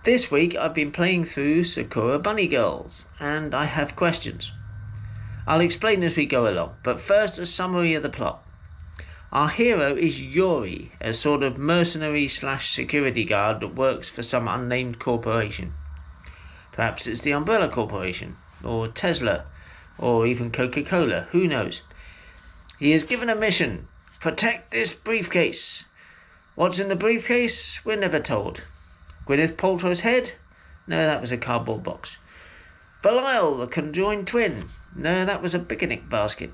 This week I've been playing through Sakura Bunny Girls, and I have questions. I'll explain as we go along, but first a summary of the plot. Our hero is Yuri, a sort of mercenary / security guard that works for some unnamed corporation. Perhaps it's the Umbrella Corporation, or Tesla, or even Coca-Cola, who knows. He is given a mission: protect this briefcase. What's in the briefcase? We're never told. Gwyneth Paltrow's head? No, that was a cardboard box. Belial, the conjoined twin? No, that was a picnic basket.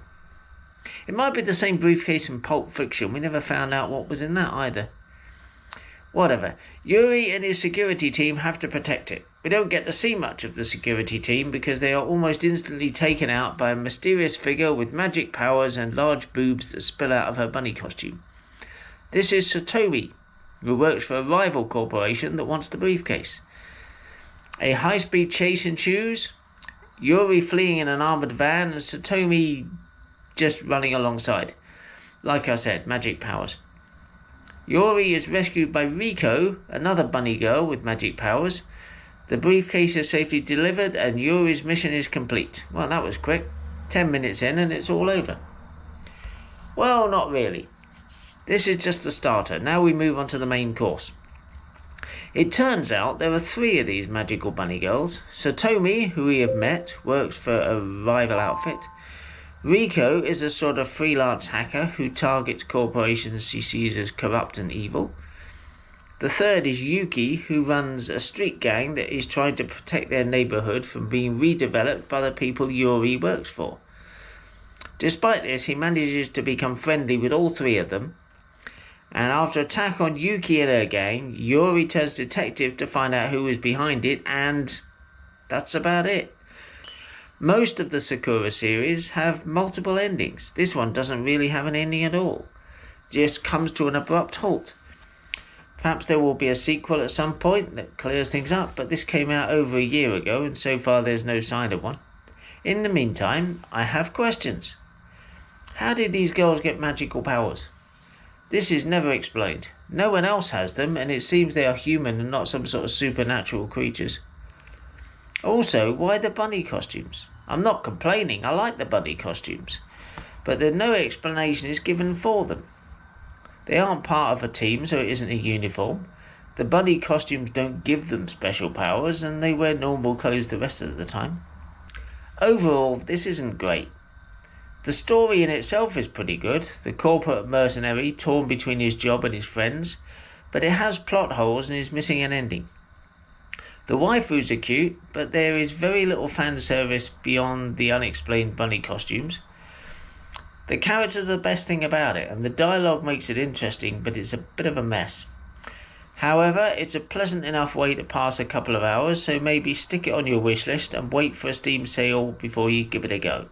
It might be the same briefcase in Pulp Fiction. We never found out what was in that either. Whatever. Yuri and his security team have to protect it. We don't get to see much of the security team because they are almost instantly taken out by a mysterious figure with magic powers and large boobs that spill out of her bunny costume. This is Satomi, who works for a rival corporation that wants the briefcase. A high-speed chase ensues, Yuri fleeing in an armoured van and Satomi just running alongside. Like I said, magic powers. Yuri is rescued by Riko, another bunny girl with magic powers. The briefcase is safely delivered and Yuri's mission is complete. Well, that was quick. 10 minutes in and it's all over. Well, not really. This is just the starter. Now we move on to the main course. It turns out there are 3 of these magical bunny girls. Satomi, who we have met, works for a rival outfit. Riko is a sort of freelance hacker who targets corporations she sees as corrupt and evil. The third is Yuki, who runs a street gang that is trying to protect their neighbourhood from being redeveloped by the people Yuri works for. Despite this, he manages to become friendly with all 3 of them, and after an attack on Yuki and her gang, Yuri turns detective to find out who is behind it, and that's about it. Most of the Sakura series have multiple endings. This one doesn't really have an ending at all. Just comes to an abrupt halt. Perhaps there will be a sequel at some point that clears things up, but this came out over a year ago and so far there's no sign of one. In the meantime, I have questions. How did these girls get magical powers? This is never explained. No one else has them, and it seems they are human and not some sort of supernatural creatures. Also, why the bunny costumes? I'm not complaining, I like the bunny costumes, but no explanation is given for them. They aren't part of a team, so it isn't a uniform. The bunny costumes don't give them special powers, and they wear normal clothes the rest of the time. Overall, this isn't great. The story in itself is pretty good, the corporate mercenary torn between his job and his friends, but it has plot holes and is missing an ending. The waifus are cute, but there is very little fan service beyond the unexplained bunny costumes. The characters are the best thing about it, and the dialogue makes it interesting, but it's a bit of a mess. However, it's a pleasant enough way to pass a couple of hours, so maybe stick it on your wish list and wait for a Steam sale before you give it a go.